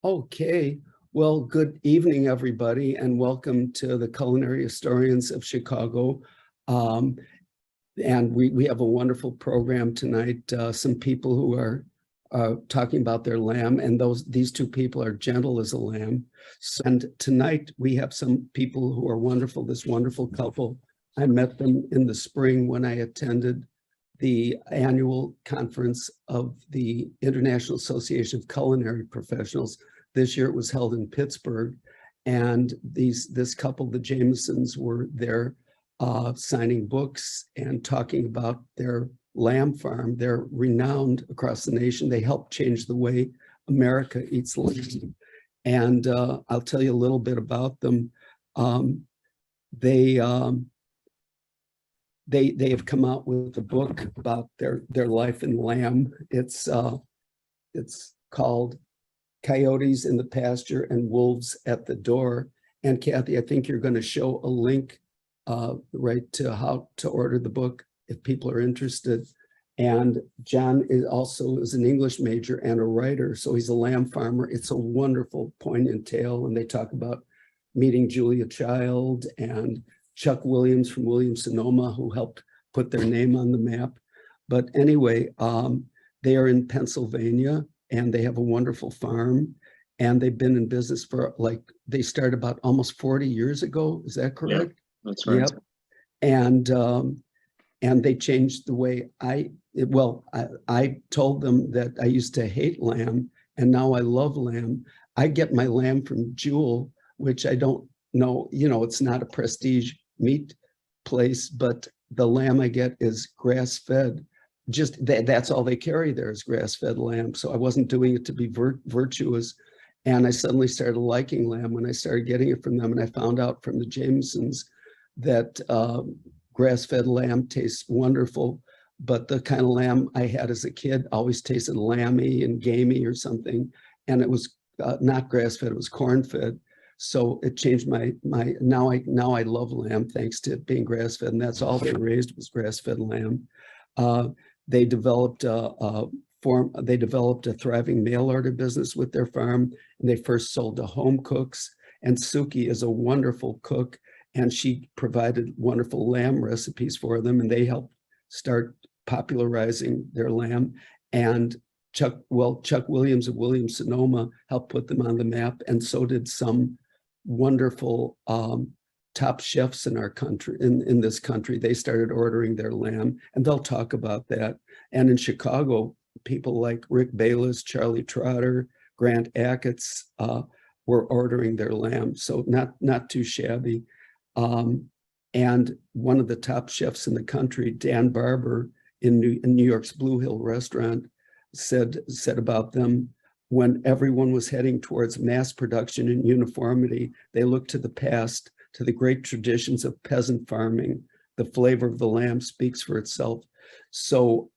Okay, well, good evening, everybody, and welcome to the Culinary Historians of Chicago. Um, and we have a wonderful program tonight. Some people who are talking about their lamb, and these two people are gentle as a lamb. And tonight we have some people who are wonderful, this wonderful couple. I met them in the spring when I attended the annual conference of the International Association of Culinary Professionals. This year it was held in Pittsburgh, and this couple, the Jamisons, were there signing books and talking about their lamb farm. They're renowned across the nation. They helped change the way America eats lamb. And I'll tell you a little bit about them. They have come out with a book about their life in lamb. It's called Coyotes in the Pasture and Wolves at the Door. And Kathy, I think you're going to show a link right to how to order the book if people are interested. And John is an English major and a writer, so he's a lamb farmer. It's a wonderful, poignant tale, and they talk about meeting Julia Child and Chuck Williams from Williams-Sonoma, who helped put their name on the map. But anyway, they are in Pennsylvania, and they have a wonderful farm, and they've been in business for they started about almost 40 years ago. Is that correct? Yeah, that's right. Yep. And they changed the way I told them that I used to hate lamb, and now I love lamb. I get my lamb from Jewel, which I don't know, it's not a prestige meat place, but the lamb I get is grass-fed. Just that's all they carry there is grass-fed lamb. So I wasn't doing it to be virtuous. And I suddenly started liking lamb when I started getting it from them. And I found out from the Jamisons that grass-fed lamb tastes wonderful, but the kind of lamb I had as a kid always tasted lamby and gamey or something. And it was not grass-fed, it was corn-fed. So it changed now I love lamb thanks to it being grass-fed, and that's all they raised was grass-fed lamb. They developed a thriving mail order business with their farm, and they first sold to home cooks. And Sukey is a wonderful cook, and she provided wonderful lamb recipes for them, and they helped start popularizing their lamb. And Chuck Williams of Williams-Sonoma helped put them on the map, and so did some wonderful top chefs in our country, in this country. They started ordering their lamb, and they'll talk about that. And in Chicago, people like Rick Bayless, Charlie Trotter, Grant Achatz were ordering their lamb, so not too shabby. And one of the top chefs in the country, Dan Barber, in New York's Blue Hill restaurant, said about them, when everyone was heading towards mass production and uniformity, they looked to the past, to the great traditions of peasant farming. The flavor of the lamb speaks for itself. So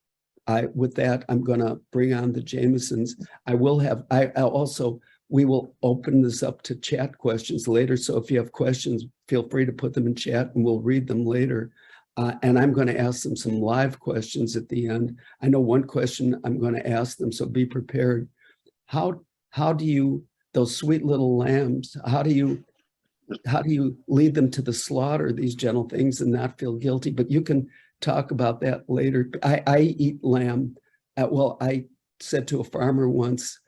with that, I'm going to bring on the Jamisons. We will open this up to chat questions later. So if you have questions, feel free to put them in chat and we'll read them later. And I'm going to ask them some live questions at the end. I know one question I'm going to ask them, so be prepared. How do you, those sweet little lambs, how do you lead them to the slaughter, these gentle things, and not feel guilty? But you can talk about that later. I eat lamb. I said to a farmer once,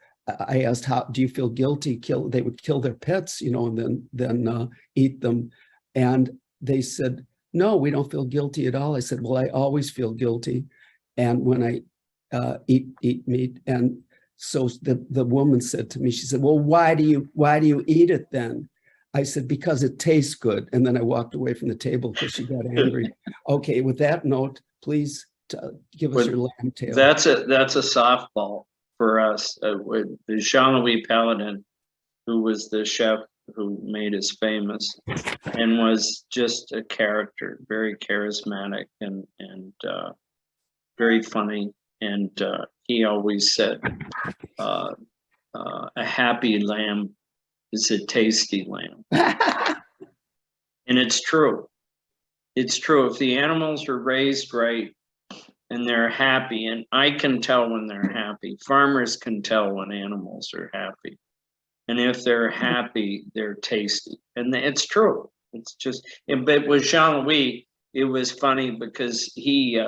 I asked, how do you feel guilty? They would kill their pets, and then eat them. And they said, no, we don't feel guilty at all. I said, well, I always feel guilty. And when I eat meat. And so the woman said to me, she said, well, why do you eat it then? I said, because it tastes good. And then I walked away from the table because she got angry. Okay, with that note, please give us your lamb tale. That's a softball for us. With Jean-Louis Paladin, who was the chef who made us famous and was just a character, very charismatic and very funny. And he always said, a happy lamb is a tasty lamb. And it's true. It's true. If the animals are raised right and they're happy, and I can tell when they're happy, farmers can tell when animals are happy. And if they're happy, they're tasty. And it's true. It's just, but with Jean-Louis, it was funny because he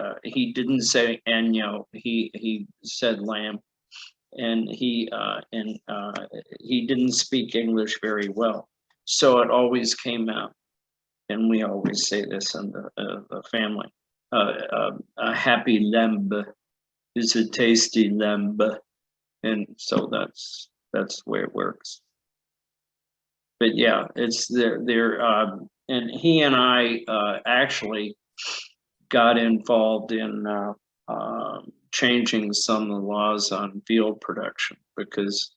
didn't say agneau, he said lamb, and he didn't speak English very well, so it always came out. And we always say this in the family: a happy lamb is a tasty lamb, and so that's the way it works. But yeah, it's they're and he and I actually got involved in changing some of the laws on field production, because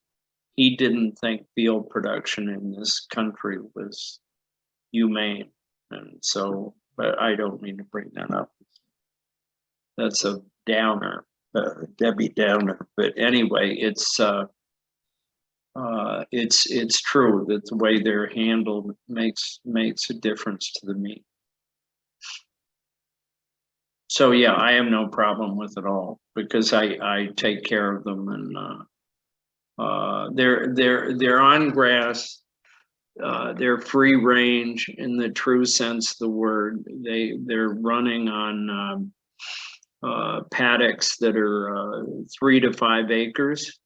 he didn't think field production in this country was humane. And so, but I don't mean to bring that up. That's a downer, Debbie Downer. But anyway, it's true that the way they're handled makes a difference to the meat. So yeah, I have no problem with it all, because I take care of them, and they're on grass. They're free range in the true sense of the word. They're running on paddocks that are 3 to 5 acres,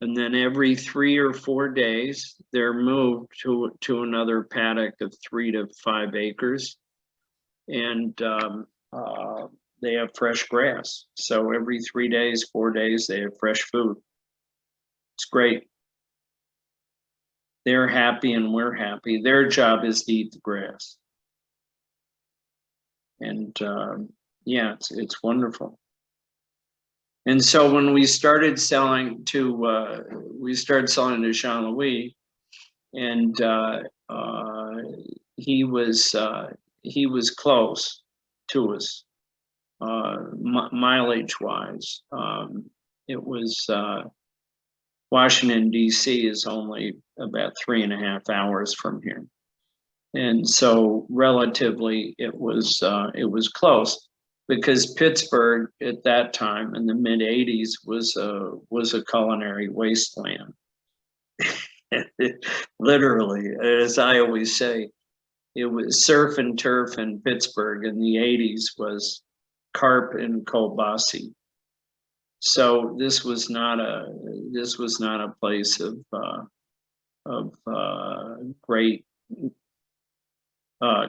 and then every 3 or 4 days they're moved to another paddock of 3 to 5 acres, and they have fresh grass. So every 3 days, 4 days, they have fresh food. It's great. They're happy and we're happy. Their job is to eat the grass. And yeah, it's wonderful. And so when we started selling to Jean-Louis, and he was close to us, mileage wise. It was Washington, D.C. is only about 3.5 hours from here. And so relatively it was close, because Pittsburgh at that time in the mid 80s was a culinary wasteland. Literally, as I always say, it was surf and turf in Pittsburgh in the 80s was carp and kielbasa. So this was not a place of great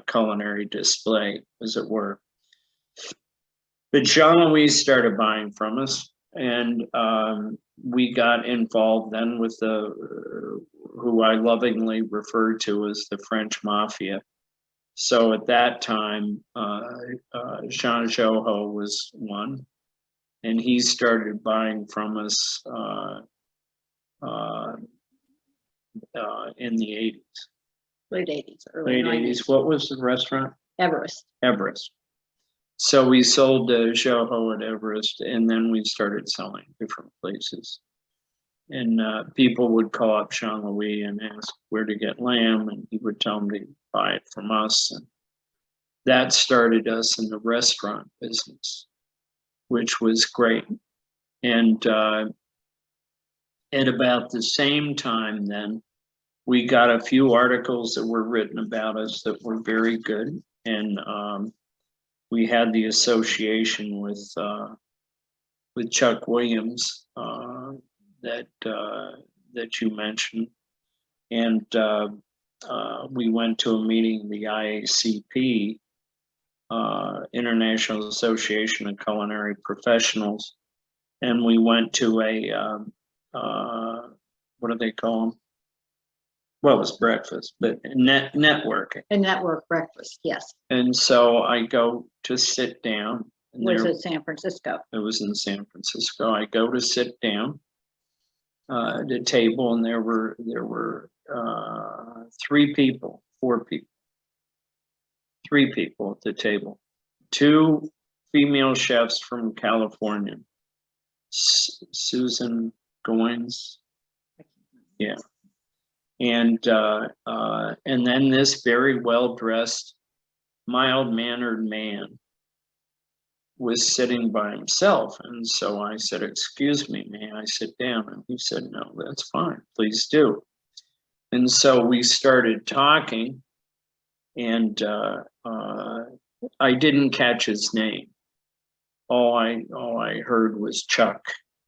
culinary display, as it were. But Jean-Louis started buying from us, and we got involved then with who I lovingly refer to as the French Mafia. So at that time, Jean Joho was one, and he started buying from us in the 80s. Late 80s, early Late 80s. What was the restaurant? Everest. Everest. So we sold Joho at Everest, and then we started selling different places. And people would call up Jean-Louis and ask where to get lamb, and he would tell them to buy it from us. And that started us in the restaurant business, which was great. And at about the same time then, we got a few articles that were written about us that were very good. And we had the association with Chuck Williams that you mentioned, and we went to a meeting of the IACP, International Association of Culinary Professionals, and we went to a what do they call them? Well, it was breakfast, but networking. A network breakfast, yes. And so I go to sit down. And Was it San Francisco? It was in San Francisco. I go to sit down at a table, and there were 3 people, 4 people, 3 people at the table. 2 female chefs from California, Susan Goins, yeah, and then this very well dressed, mild mannered man was sitting by himself. And so I said, "Excuse me, may I sit down?" And he said, "No, that's fine, please do." And so we started talking, and I didn't catch his name. All I heard was Chuck,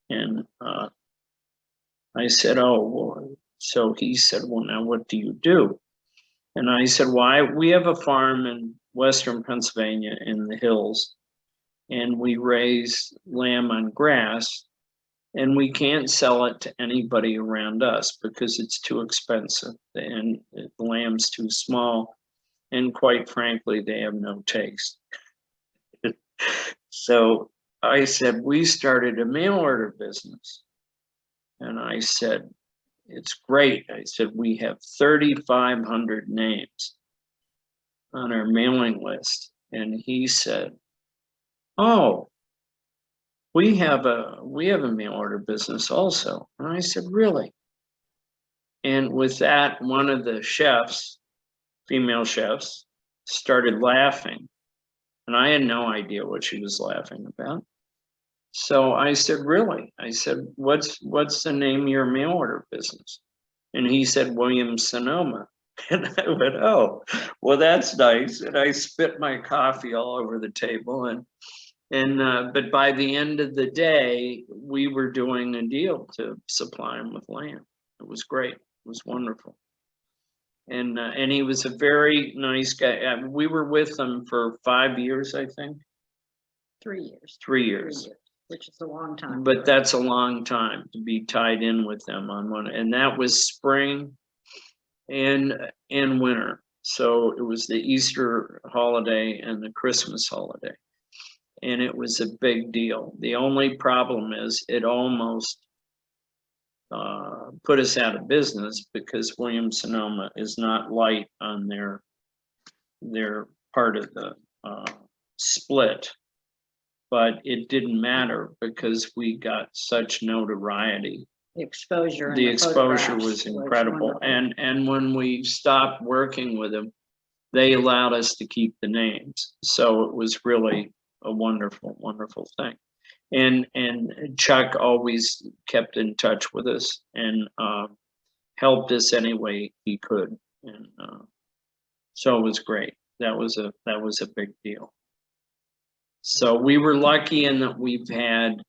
and I said, "Oh, well," so he said, "Well, now what do you do?" And I said, "Well, we have a farm in Western Pennsylvania in the hills, and we raise lamb on grass, and we can't sell it to anybody around us because it's too expensive, and the lamb's too small, and quite frankly, they have no taste." So I said, "We started a mail order business." And I said, "It's great." I said, "We have 3,500 names on our mailing list." And he said, "Oh, we have a mail order business also." And I said, "Really?" And with that, one of the chefs, female chefs, started laughing. And I had no idea what she was laughing about. So I said, "Really?" I said, what's the name of your mail order business?" And he said, "Williams-Sonoma." And I went, "Oh, well, that's nice." And I spit my coffee all over the table. But by the end of the day, we were doing a deal to supply him with lamb. It was great. It was wonderful. And he was a very nice guy. We were with him for 5 years, I think. 3 years. 3 years. Which is a long time. But that's a long time to be tied in with them on one. And that was spring and winter. So it was the Easter holiday and the Christmas holiday. And it was a big deal. The only problem is it almost put us out of business because Williams-Sonoma is not light on their part of the split. But it didn't matter because we got such notoriety. The exposure. And the exposure photographs was incredible. wonderful. And when we stopped working with them, they allowed us to keep the names. So it was really a wonderful, wonderful thing. And Chuck always kept in touch with us and helped us any way he could. And so it was great. That was a big deal. So we were lucky in that we've had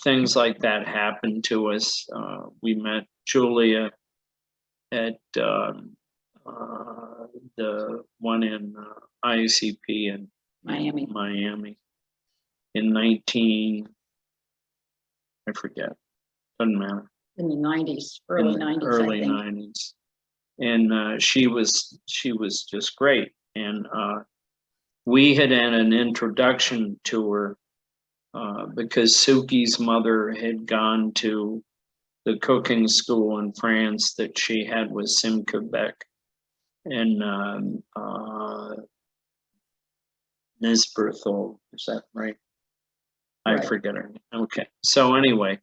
things like that happen to us. We met Julia at the one in ICP in Miami. In 19, I forget, doesn't matter. In the 90s, early 90s, Early I think. 90s. And she was just great. And we had an introduction to her because Sukey's mother had gone to the cooking school in France that she had with Sim Quebec and Nisberthel, is that right? I forget her name. Okay. So anyway,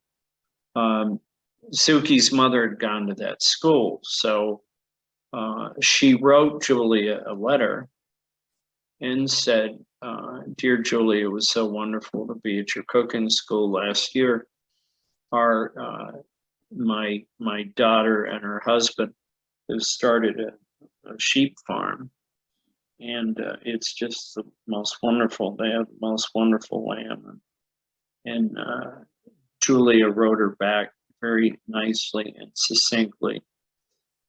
Sukey's mother had gone to that school. So she wrote Julia a letter and said, "Dear Julia, it was so wonderful to be at your cooking school last year. My daughter and her husband have started a sheep farm, and it's just the most wonderful. They have the most wonderful lamb." And Julia wrote her back very nicely and succinctly,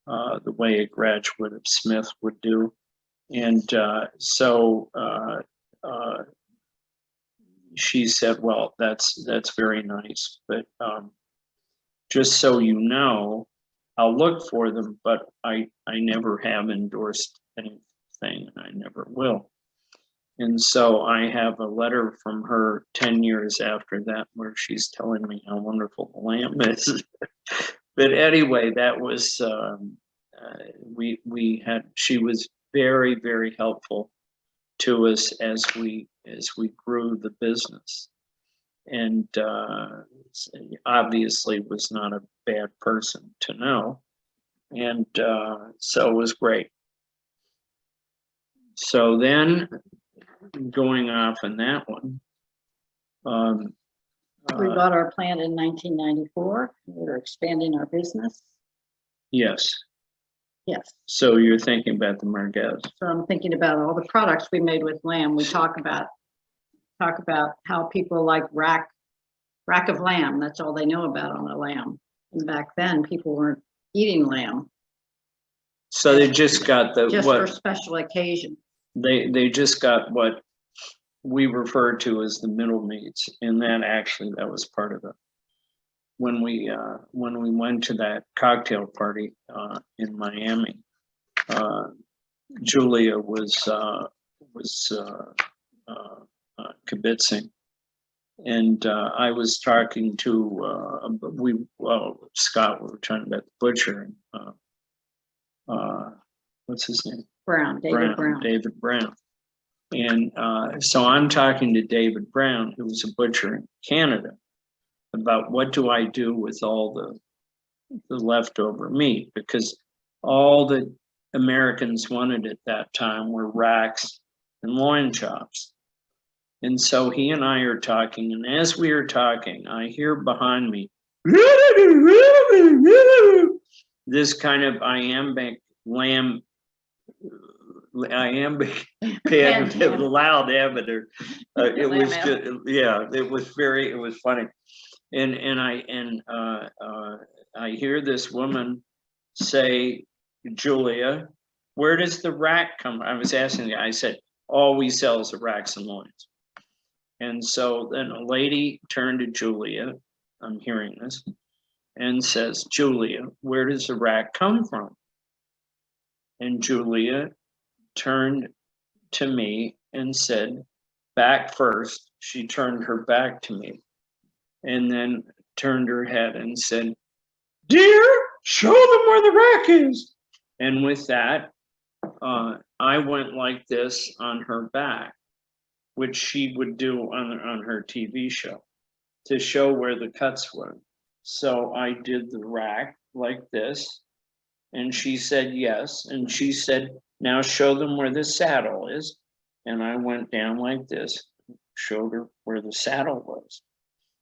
the way a graduate of Smith would do. And so she said, "Well, that's very nice, but just so you know, I'll look for them, but I never have endorsed anything, and I never will." And so I have a letter from her 10 years after that where she's telling me how wonderful the lamb is. But anyway, that was she was very, very helpful to us as we grew the business, and obviously was not a bad person to know, and so it was great. So then, going off on that one, We bought our plant in 1994. We were expanding our business. Yes. Yes. So you're thinking about the Merguez. So I'm thinking about all the products we made with lamb. We talk about how people like rack of lamb. That's all they know about on the lamb. And back then, people weren't eating lamb So they just got the just for what special occasions. they just got what we refer to as the middle meats, and that was part of it. When we went to that cocktail party in Miami, Julia was kibitzing, and I was talking to Scott. We were talking about the butcher, and what's his name? David Brown. And so I'm talking to David Brown, who was a butcher in Canada, about what do I do with all the leftover meat, because all the Americans wanted at that time were racks and loin chops. And so he and I are talking, and as we are talking, I hear behind me this kind of iambic lamb, iambic loud amateur. It was just, yeah, it was funny. And I hear this woman say, Julia, where does the rack come? I was asking the guy, I said, all we sell is the racks and loins. And so then a lady turned to Julia, I'm hearing this, and says, Julia, where does the rack come from? And Julia turned to me and said, back first. She turned her back to me and then turned her head and said, dear, show them where the rack is. And with that, I went like this on her back, which she would do on her TV show to show where the cuts were. So I did the rack like this, and she said yes. And she said, now show them where the saddle is. And I went down like this, showed her where the saddle was.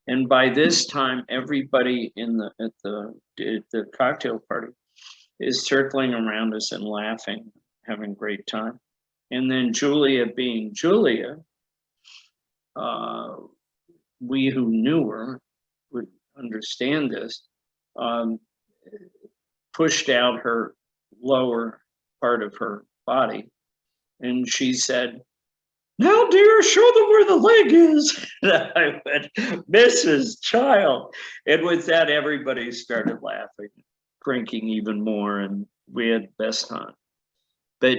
And by this time, everybody at the cocktail party is circling around us and laughing, having a great time. And then Julia, being Julia, we who knew her would understand this, pushed out her lower part of her body, and she said, now, dear, show them where the leg is. And I went, Mrs. Child. And with that, everybody started laughing, drinking even more, and we had the best time. But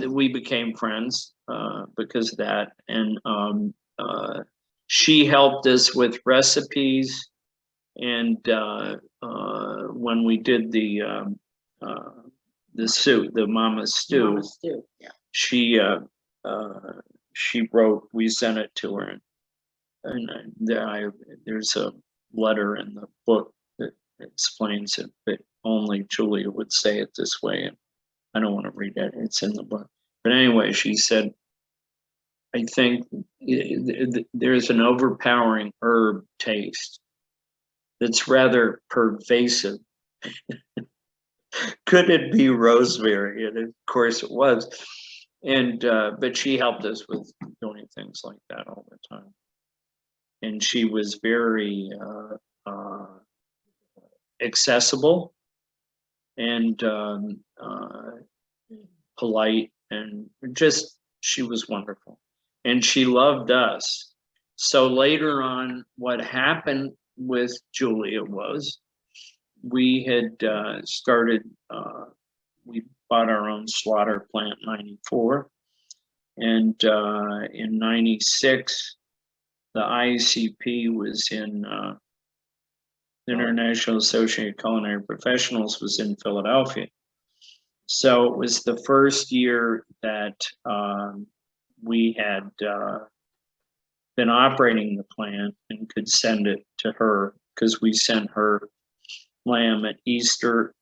we became friends because of that. And she helped us with recipes. And when we did the soup, the Mama Stew, yeah. She wrote, we sent it to her, and there's a letter in the book that explains it, but only Julia would say it this way, and I don't want to read it, it's in the book. But anyway, she said, I think there's an overpowering herb taste that's rather pervasive. Could it be rosemary? And of course it was. And but she helped us with doing things like that all the time. And she was very accessible and polite, and just, she was wonderful. And she loved us. So later on, what happened with Julia was we had started, we bought our own slaughter plant in '94. And in '96, the ICP was in, the International Association of Culinary Professionals was in Philadelphia. So it was the first year that we had been operating the plant and could send it to her, because we sent her lamb at Easter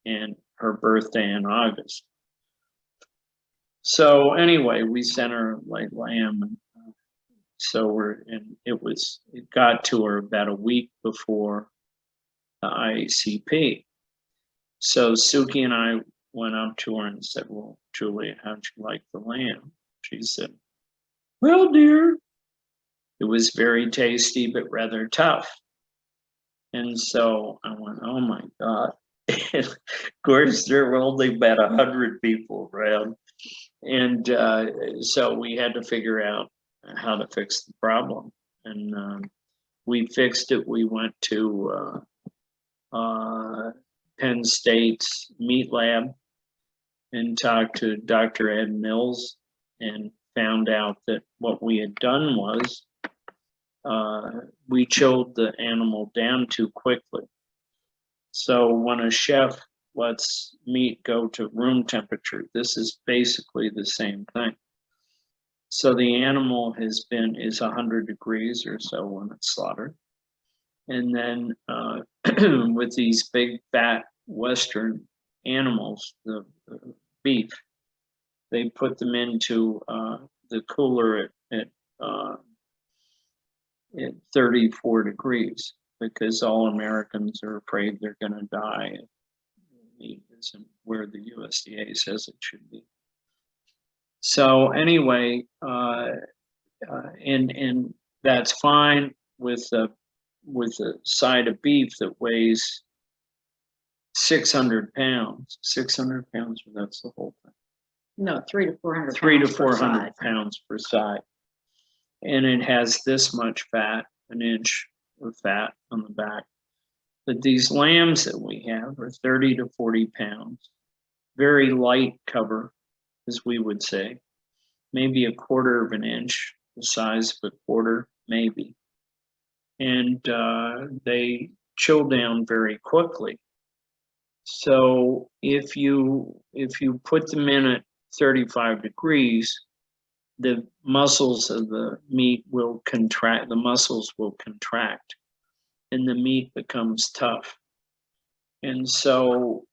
and her birthday in August. So anyway, we sent her like lamb, and so it got to her about a week before the ICP. So Sukey and I went up to her and said, well, Julie, how'd you like the lamb? She said, well, dear, it was very tasty, but rather tough. And so I went, oh my God. Of course, there were only about 100 people around. And so we had to figure out how to fix the problem. And we fixed it. We went to Penn State's meat lab and talked to Dr. Ed Mills and found out that what we had done was we chilled the animal down too quickly. So when a chef lets meat go to room temperature, this is basically the same thing. So the animal is 100 degrees or so when it's slaughtered. And then with these big fat Western animals, the beef, they put them into the cooler at 34 degrees because all Americans are afraid they're going to die if meat isn't where the USDA says it should be. So anyway, and that's fine with a side of beef that weighs 600 pounds. 600 pounds, or that's the whole thing. No, 300 to 400. 300 to pounds per 400 side. pounds per side, and it has this much fat, an inch of fat on the back. But these lambs that we have are 30 to 40 pounds, very light cover, as we would say, maybe a quarter of an inch, the size of a quarter, maybe. And they chill down very quickly. So if you put them in at 35 degrees, the muscles of the meat will contract, the muscles will contract, and the meat becomes tough. And so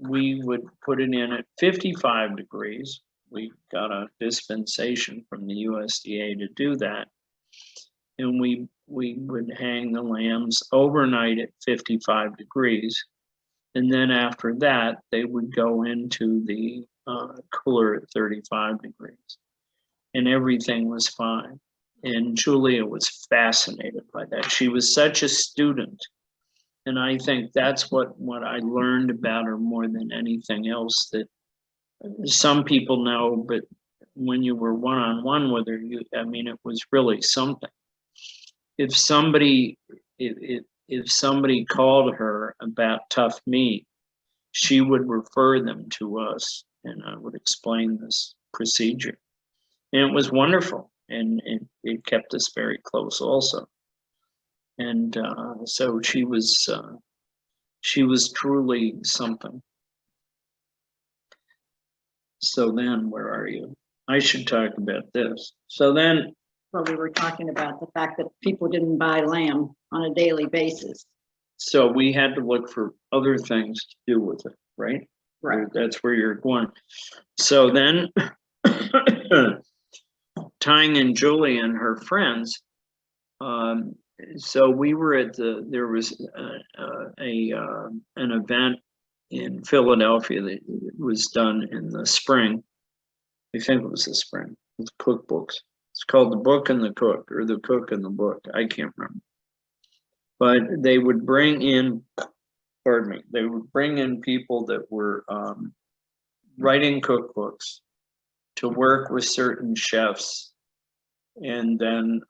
we would put it in at 55 degrees. We got a dispensation from the USDA to do that. And we would hang the lambs overnight at 55 degrees. And then after that, they would go into the cooler at 35 degrees. And everything was fine. And Julia was fascinated by that. She was such a student. And I think that's what I learned about her more than anything else, that some people know, but when you were one-on-one with her, it was really something. If somebody called her about tough meat, she would refer them to us, and I would explain this procedure. And it was wonderful, and it kept us very close also. And so she was truly something. So then, where are you? I should talk about this. So then, Well, we were talking about the fact that people didn't buy lamb on a daily basis. so we had to look for other things to do with it, right? Right. That's where you're going. So then, tying in Julie and her friends, so we were at there was an event in Philadelphia that was done in the spring. I think it was the spring, with cookbooks. It's called The Book and the Cook, or The Cook and the Book. I can't remember. But they would bring in, they would bring in people that were writing cookbooks to work with certain chefs, and then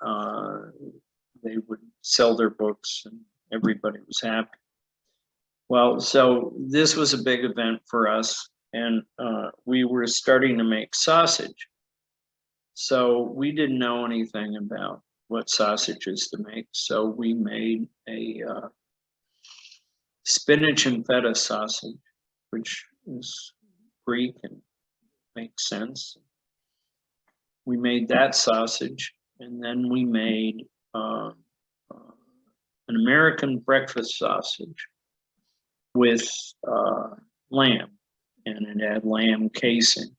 they would sell their books and everybody was happy. Well, so this was a big event for us, and we were starting to make sausage. So we didn't know anything about what sausages to make, so we made a spinach and feta sausage, which is Greek and makes sense. We made that sausage, and then we made an American breakfast sausage with lamb, and it had lamb casing,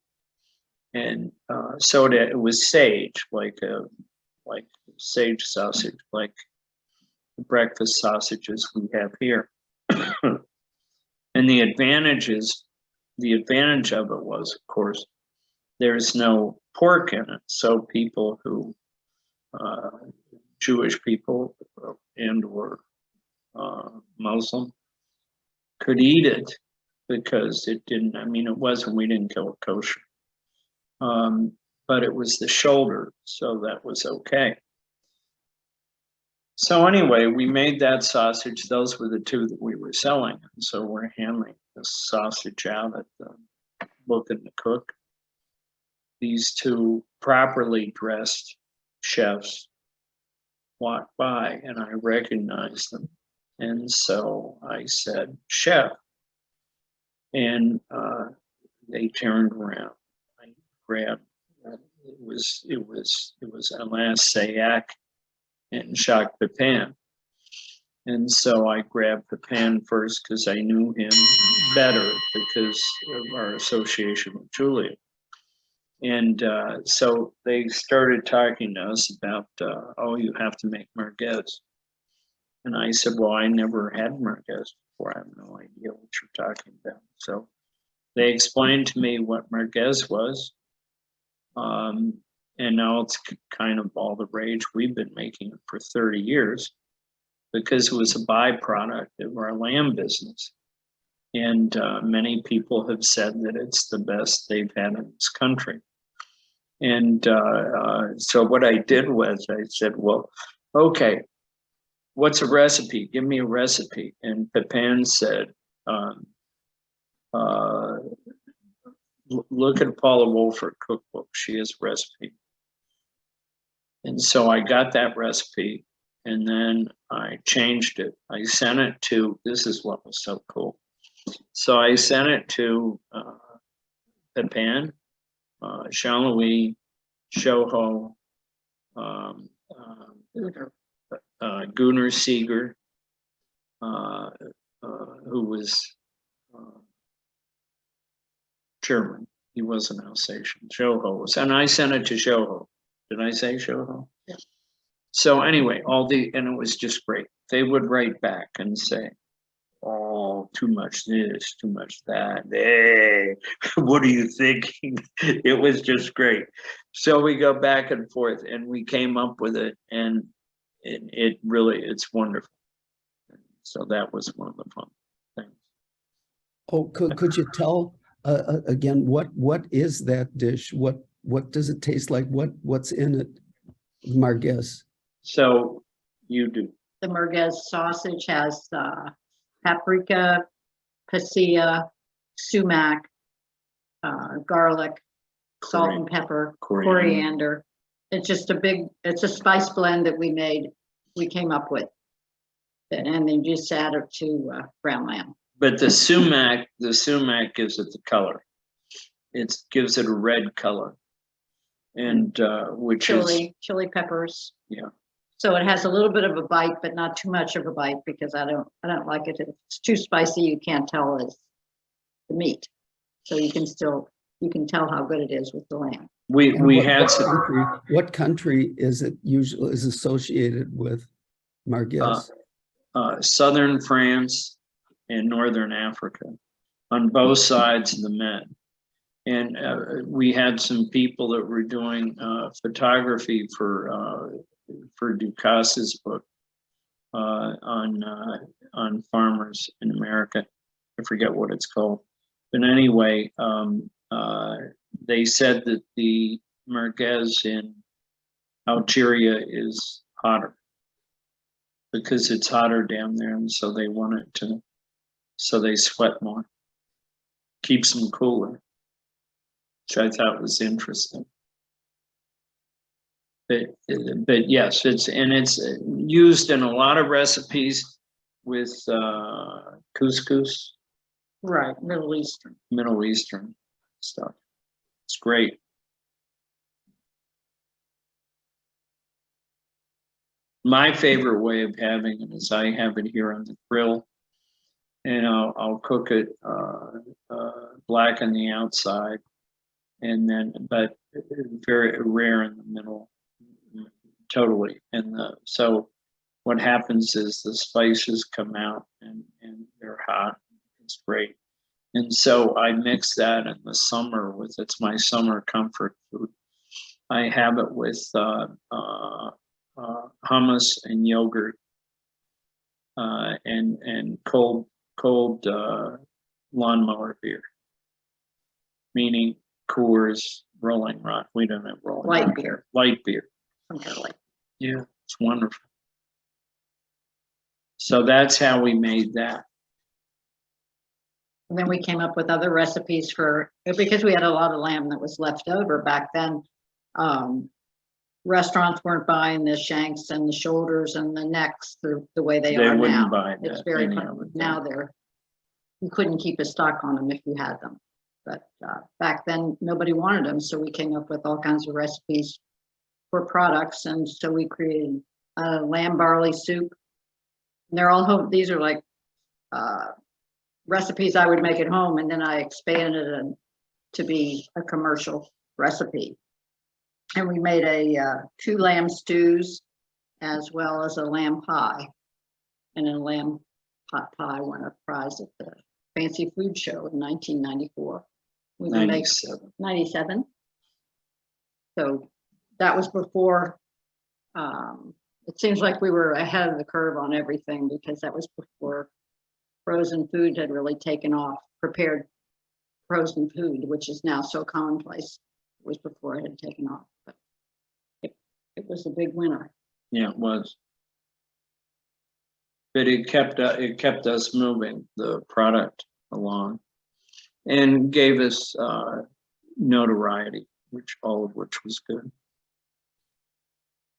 and so it was sage, like sage sausage, like the breakfast sausages we have here. And the advantage of it was, of course, there's no pork in it. So people who, Jewish people and or Muslim could eat it because it didn't, I mean, we didn't kill it kosher. But it was the shoulder, so that was okay. So anyway, we made that sausage. Those were the two that we were selling. And so we're handing the sausage out at the looking to cook. These two properly dressed chefs walked by and I recognized them. And so I said, "Chef." And they turned around. I grabbed, it was Alain Sayac and Jacques Pepin. And so I grabbed Pepin first because I knew him better because of our association with Julia. And so they started talking to us about, oh, you have to make merguez. And I said, well, I never had merguez before. I have no idea what you're talking about. So they explained to me what merguez was. And now it's kind of all the rage. We've been making it for 30 years because it was a byproduct of our lamb business. And many people have said that it's the best they've had in this country. And so what I did was I said, well, okay, what's a recipe? Give me a recipe. And Pepin said, look at Paula Wolfert cookbook. She has a recipe. And so I got that recipe and then I changed it. I sent it to, this is what was so cool. So I sent it to Pepin, Jean-Louis, Shoho, Gunnar Seeger, who was German. He wasn't Alsatian. Shoho was, and I sent it to Shoho. Did I say Shoho? Yeah. So anyway, and it was just great. They would write back and say, oh, too much this, too much that. Hey, what are you thinking? It was just great. So we go back and forth and we came up with it and it really, it's wonderful. So that was one of the fun things. Oh, could you tell again, what is that dish? What does it taste like? What's in it? Merguez. So you do. The Merguez sausage has paprika, pasilla, sumac, garlic, salt and pepper, coriander. It's just it's a spice blend that we came up with. And then just add it to brown lamb. But the sumac gives it the color. It gives it a red color. And which chili peppers. Yeah. So it has a little bit of a bite, but not too much of a bite because I don't like it. If it's too spicy, you can't tell it's the meat. So you can tell how good it is with the lamb. What country is it usually associated with merguez? Southern France and Northern Africa, on both sides of the Med. And we had some people that were doing photography for Ducas's book on farmers in America. I forget what it's called. But anyway, they said that the merguez in Algeria is hotter because it's hotter down there, and so they want it to, so they sweat more, keeps them cooler, which I thought was interesting. But yes, it's used in a lot of recipes with couscous. Right, Middle Eastern stuff. It's great. My favorite way of having it is I have it here on the grill, and I'll cook it black on the outside, and then but very rare in the middle, totally. And so what happens is the spices come out and they're hot. It's great. And so I mix that in the summer with, it's my summer comfort food. I have it with hummus and yogurt and cold lawnmower beer, meaning Coors, Rolling Rock. We don't have Rolling Light Rock. beer. Light beer. Some kind of light. Yeah, it's wonderful. So that's how we made that. And then we came up with other recipes for, because we had a lot of lamb that was left over back then. Restaurants weren't buying the shanks and the shoulders and the necks the way they are wouldn't now. buy It's that very anyhow, now you couldn't keep a stock on them if you had them. But back then nobody wanted them, so we came up with all kinds of recipes for products, and so we created lamb barley soup. And they're all home. These are like recipes I would make at home, and then I expanded it to be a commercial recipe. And we made 2 lamb stews, as well as a lamb pie. And a lamb pot pie won a prize at the Fancy Food Show in 1994. We can make 97. So that was before. It seems like we were ahead of the curve on everything, because that was before frozen food had really taken off. Prepared frozen food, which is now so commonplace, was before it had taken off. But it was a big winner. Yeah, it was. But it kept us moving the product along, and gave us notoriety, all of which was good.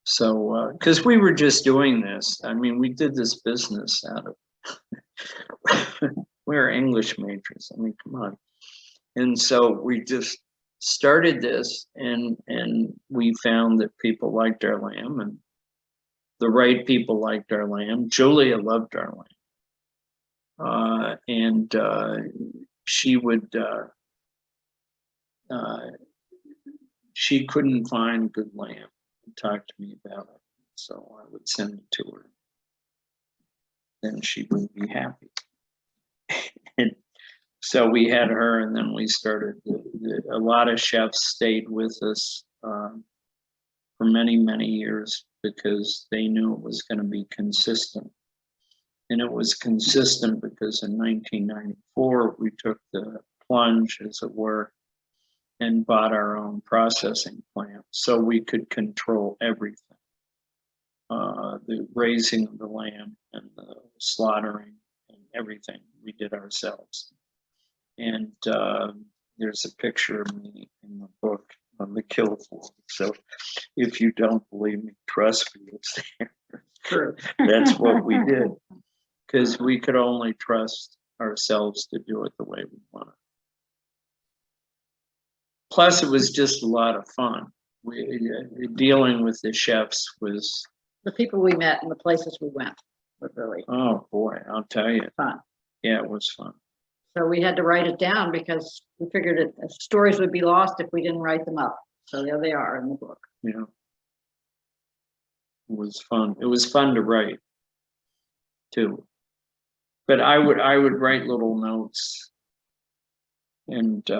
So, because we were just doing this, I mean, we did this business out of, we're English majors. I mean, come on. And so we just started this, and we found that people liked our lamb, and the right people liked our lamb. Julia loved our lamb. And she would, she couldn't find good lamb. Talk to me about it, so I would send it to her. Then she would be happy. And so we had her, and then we started. A lot of chefs stayed with us for many years, because they knew it was going to be consistent. And it was consistent because in 1994 we took the plunge, as it were, and bought our own processing plant, so we could control everything. The raising of the lamb and the slaughtering and everything we did ourselves. And there's a picture of me in the book on the kill floor. So if you don't believe me, trust me, it's there. True. That's what we did, because we could only trust ourselves to do it the way we wanted. Plus, it was just a lot of fun. Dealing with the chefs was... The people we met and the places we went were really... Oh boy, I'll tell you. Fun. Yeah, it was fun. So we had to write it down, because we figured the stories would be lost if we didn't write them up. So there they are in the book. Yeah. It was fun. It was fun to write too. But I would write little notes, and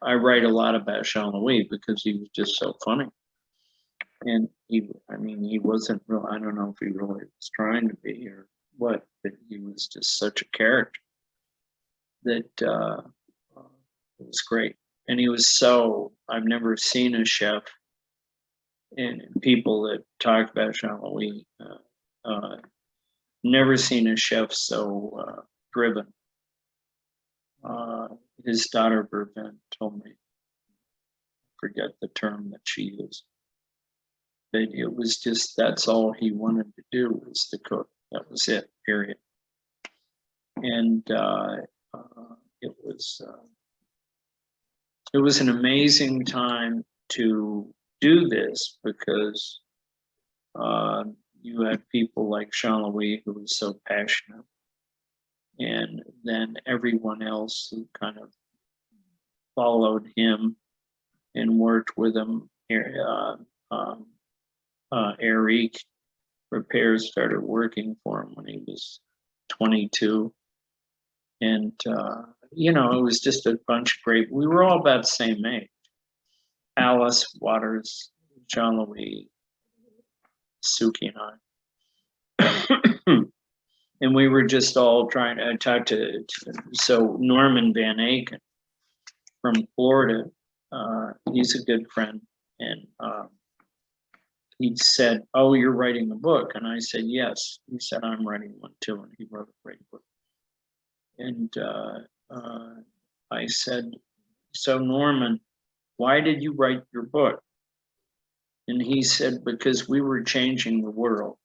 I write a lot about Jean-Louis, because he was just so funny. And he wasn't real, I don't know if he really was trying to be or what, but he was just such a character that it was great. And he was I've never seen a chef, and people that talk about Jean-Louis, never seen a chef so driven. His daughter Bervin told me, forget the term that she used, but it was just, that's all he wanted to do, was to cook. That was it, period. And it was an amazing time to do this, because you had people like Jean-Louis, who was so passionate, and then everyone else who kind of followed him and worked with him. Eric repairs started working for him when he was 22. And, you know, it was just a bunch of great, we were all about the same age. Alice, Waters, John Louis, Sukey and I. And we were just all trying to talk to, so Norman Van Aken from Florida, he's a good friend. And he said, "Oh, you're writing a book?" And I said, "Yes." He said, "I'm writing one too." And he wrote a great book. And I said, "So Norman, why did you write your book?" And he said, "Because we were changing the world."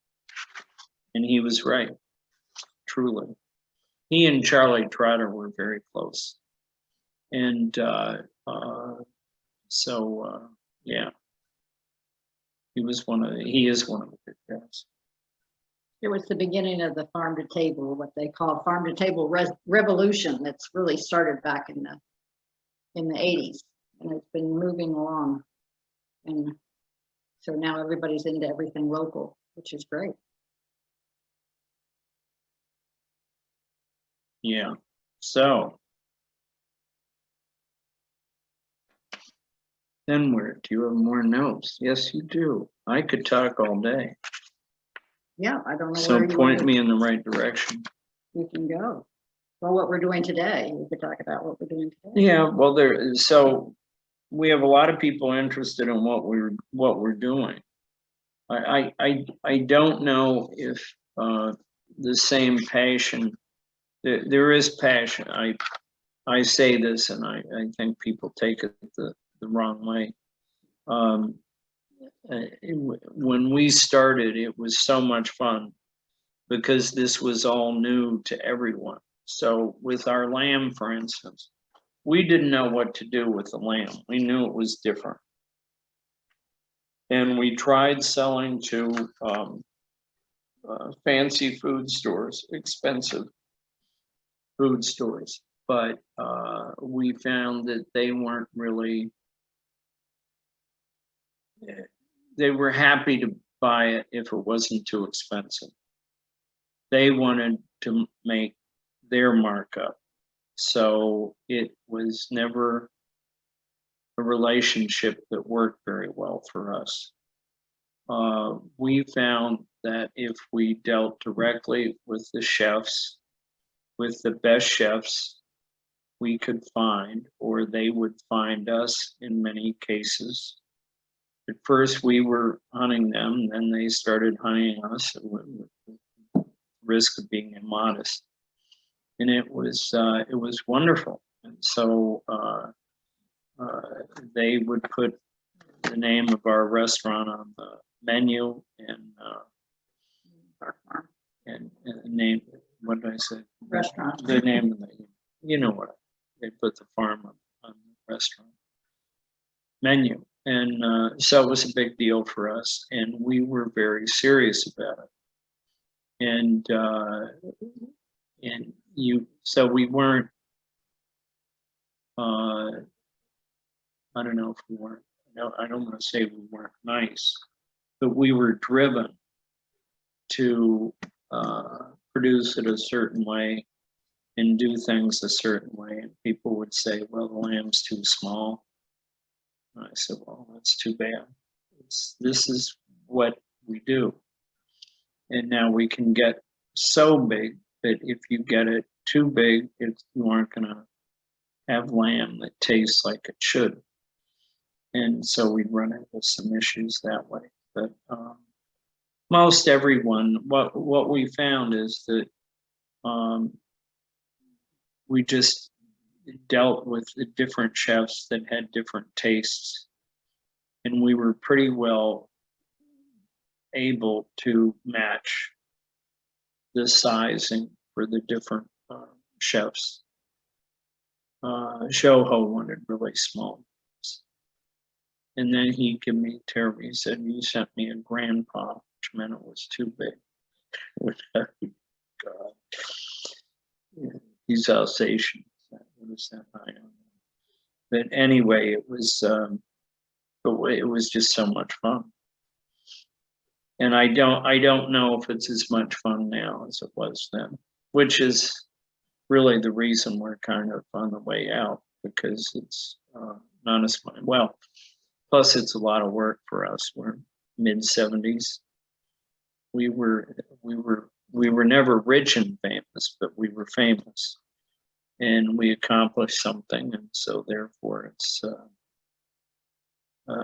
And he was right, truly. He and Charlie Trotter were very close. And yeah, he is one of the good guys. It was the beginning of the farm to table, what they call farm to table revolution. That's really started back in the 80s, and it's been moving along. And so now everybody's into everything local, which is great. Yeah. So then where do you have more notes? Yes, you do. I could talk all day. Yeah, I don't know So where you point want me in the right direction. you can go. Well, what we're doing today, we could talk about what we're doing today. Yeah, well, so we have a lot of people interested in what we're doing. I don't know if the same passion. There is passion. I say this, and I think people take it the wrong way. When we started, it was so much fun because this was all new to everyone. So with our lamb, for instance, we didn't know what to do with the lamb. We knew it was different. And we tried selling to fancy food stores, expensive food stores, but we found that they weren't really, they were happy to buy it if it wasn't too expensive. They wanted to make their markup. So it was never a relationship that worked very well for us. We found that if we dealt directly with the chefs, with the best chefs we could find, or they would find us in many cases. At first we were hunting them, then they started hunting us with the risk of being immodest. And it was wonderful. And so they would put the name of our restaurant on the menu and name, what did I say? Restaurant. The name of the, you know what, they put the farm on the restaurant menu. And so it was a big deal for us, and we were very serious about it. So we weren't, I don't know if we weren't, I don't want to say we weren't nice, but we were driven to produce it a certain way and do things a certain way. And people would say, "Well, the lamb's too small." And I said, "Well, that's too bad. This is what we do." And now we can get so big that if you get it too big, you aren't going to have lamb that tastes like it should. And so we run into some issues that way. But most everyone, what we found is that we just dealt with the different chefs that had different tastes, and we were pretty well able to match the sizing for the different chefs. Shoho wanted really small. And then he gave me terrible. He said, "You sent me a grandpa," which meant it was too big. God. Yeah, he's Alsatian. What is that? I don't know. But anyway, it was just so much fun. And I don't know if it's as much fun now as it was then, which is really the reason we're kind of on the way out, because it's not as fun. Well, plus it's a lot of work for us. We're mid-70s. We were never rich and famous, but we were famous, and we accomplished something, and so therefore it's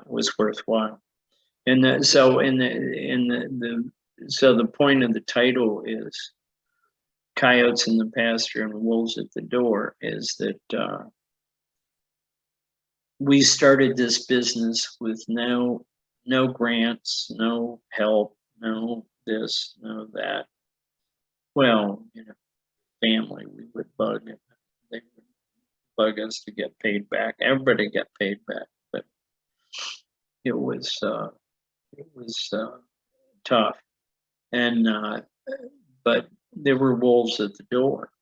was worthwhile. And so the point of the title is Coyotes in the Pasture and Wolves at the Door, is that we started this business with no grants, no help, no this, no that. Well, family, we would bug it. They would bug us to get paid back. Everybody got paid back, but it was tough. And but there were wolves at the door.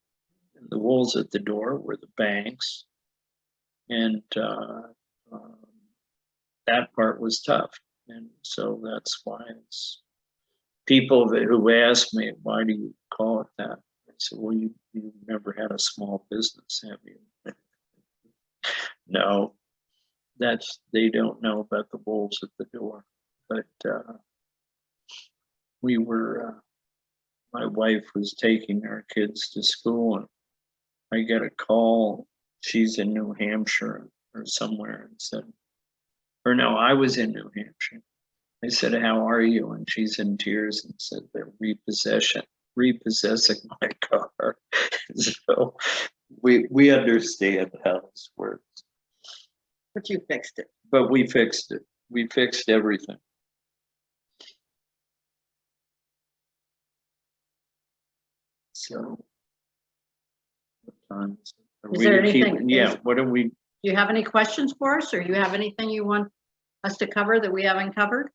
And the wolves at the door were the banks, and that part was tough. And so that's why it's people who ask me, why do you call it that? I said, well, you never had a small business, have you? No, they don't know about the wolves at the door. But we were, my wife was taking our kids to school, and I get a call. She's in New Hampshire or somewhere, and said, or no, I was in New Hampshire. I said, how are you? And she's in tears and said, they're repossessing my car. So we understand how this works. But you fixed it. But we fixed it. We fixed everything. So what time is it? Is there anything? Yeah, what do we? Do you have any questions for us, or you have anything you want us to cover that we haven't covered?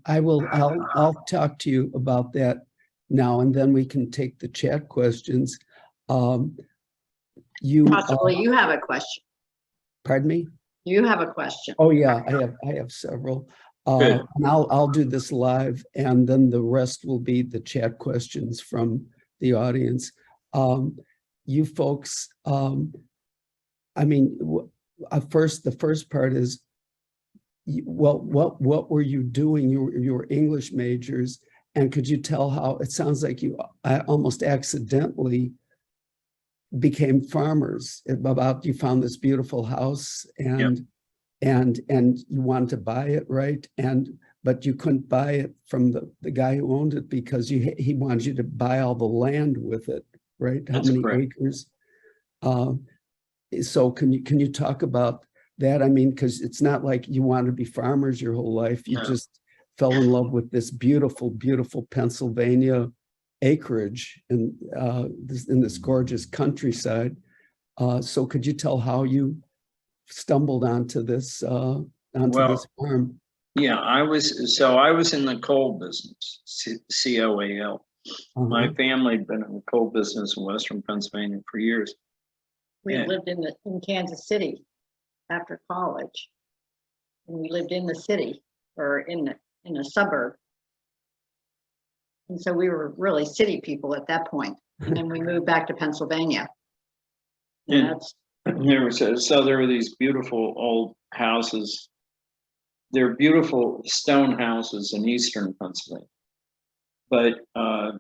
I'll talk to you about that now, and then we can take the chat questions. Possibly you have a question. Pardon me? You have a question. Oh yeah, I have several. And I'll do this live, and then the rest will be the chat questions from the audience. You folks, I mean, the first part is, well, what were you doing? You were English majors, and could you tell how it sounds like you almost accidentally became farmers? About you found this beautiful house, and you wanted to buy it, right? But you couldn't buy it from the guy who owned it because he wanted you to buy all the land with it, right? That's how many correct. acres? So can you talk about that? I mean, because it's not like you wanted to be farmers your whole life. You just fell in love with this beautiful, beautiful Pennsylvania acreage in this gorgeous countryside. So could you tell how you stumbled onto this this farm? Yeah, I was in the coal business, COAL. My family had been in the coal business in Western Pennsylvania for years. We lived in Kansas City after college, and we lived in the city, or in a suburb. And so we were really city people at that point. And then we moved back to Pennsylvania. And there were these beautiful old houses. They're beautiful stone houses in eastern Pennsylvania. But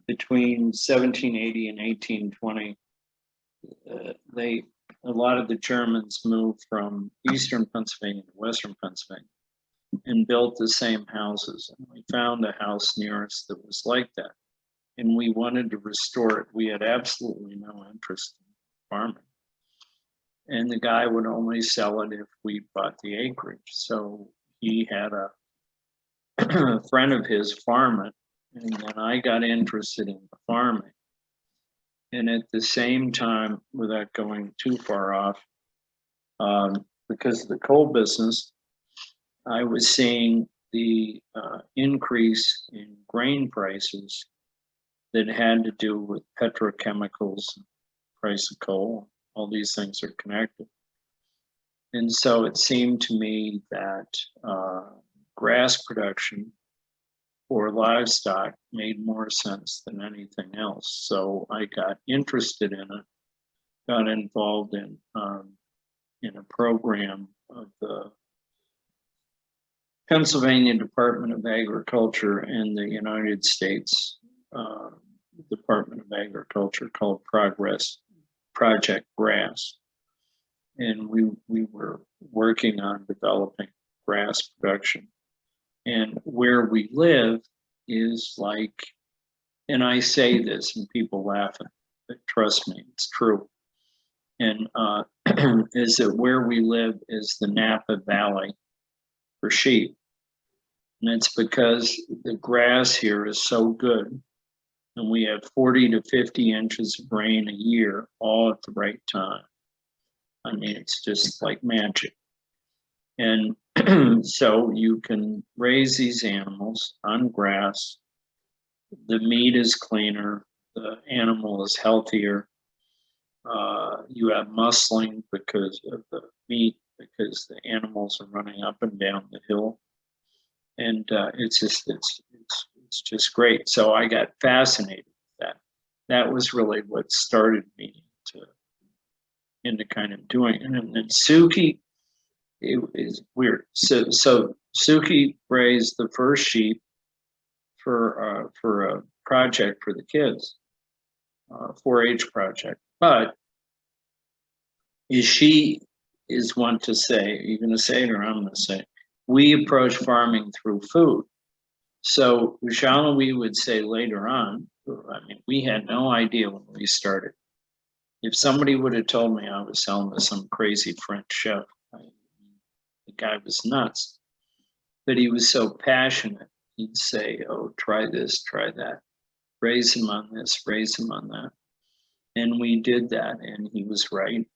between 1780 and 1820, a lot of the Germans moved from eastern Pennsylvania to western Pennsylvania and built the same houses. And we found a house near us that was like that. And we wanted to restore it. We had absolutely no interest in farming. And the guy would only sell it if we bought the acreage. So he had a friend of his farm it, and then I got interested in the farming. And at the same time, without going too far off, because of the coal business, I was seeing the increase in grain prices that had to do with petrochemicals, price of coal. All these things are connected. And so it seemed to me that grass production for livestock made more sense than anything else. So I got interested in it, got involved in a program of the Pennsylvania Department of Agriculture and the United States Department of Agriculture called Project Grass. And we were working on developing grass production. And where we live is like, and I say this and people laugh at it, but trust me, it's true. And is that where we live is the Napa Valley for sheep. And it's because the grass here is so good. And we have 40 to 50 inches of rain a year, all at the right time. I mean, it's just like magic. And so you can raise these animals on grass. The meat is cleaner. The animal is healthier. You have muscling because of the meat, because the animals are running up and down the hill. And it's just great. So I got fascinated with that. That was really what started me into kind of doing it. And then Sukey, it is weird. So Sukey raised the first sheep for a project for the kids, 4-H project. But she is one to say, are you going to say it or I'm going to say it? We approach farming through food. So Jean-Louis would say later on, I mean, we had no idea when we started. If somebody would have told me I was selling to some crazy French chef, the guy was nuts. But he was so passionate. He'd say, oh, try this, try that. Raise him on this, raise him on that. And we did that, and he was right.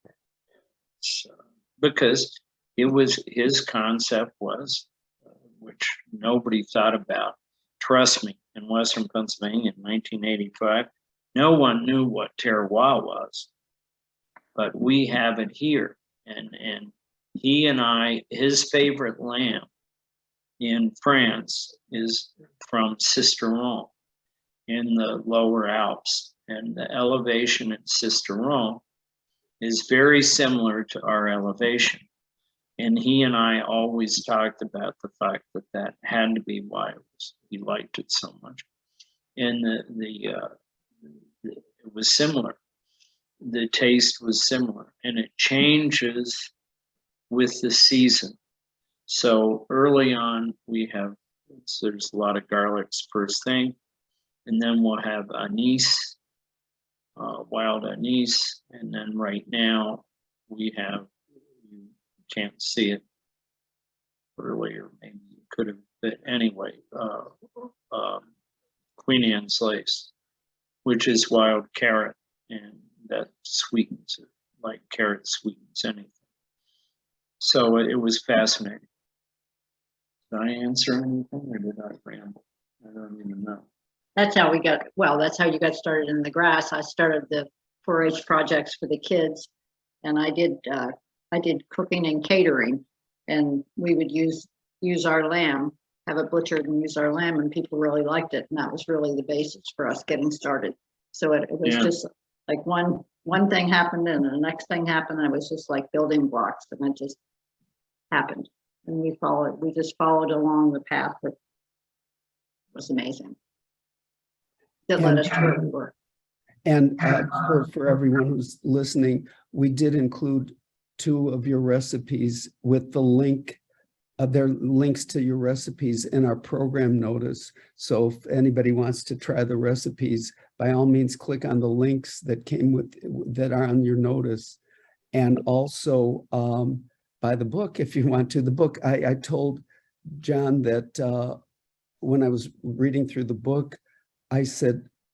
So, because it was his concept was, which nobody thought about. Trust me, in Western Pennsylvania in 1985, no one knew what terroir was, but we have it here. And he and I, his favorite lamb in France is from Sisteron in the lower Alps, and the elevation at Sisteron is very similar to our elevation. And he and I always talked about the fact that that had to be why he liked it so much. And it was similar. The taste was similar, and it changes with the season. So early on, there's a lot of garlics first thing, and then we'll have anise, wild anise, and then right now we have, you can't see it earlier, maybe you could have, but anyway, Queen Anne's lace, which is wild carrot, and that sweetens it, like carrot sweetens anything. So it was fascinating. Did I answer anything, or did I ramble? I don't even know. That's how that's how you got started in the grass. I started the 4-H projects for the kids, and I did cooking and catering, and we would use our lamb, have it butchered and use our lamb, and people really liked it, and that was really the basis for us getting started. So it was just like one thing happened and the next thing happened, and it was just like building blocks, and it just happened. And we just followed along the path that was amazing. That led us to where we were. And for everyone who's listening, we did include 2 of your recipes with the link. There are links to your recipes in our program notice. So if anybody wants to try the recipes, by all means, click on the links that are on your notice. And also buy the book if you want to. The book, I told John that when I was reading through the book, I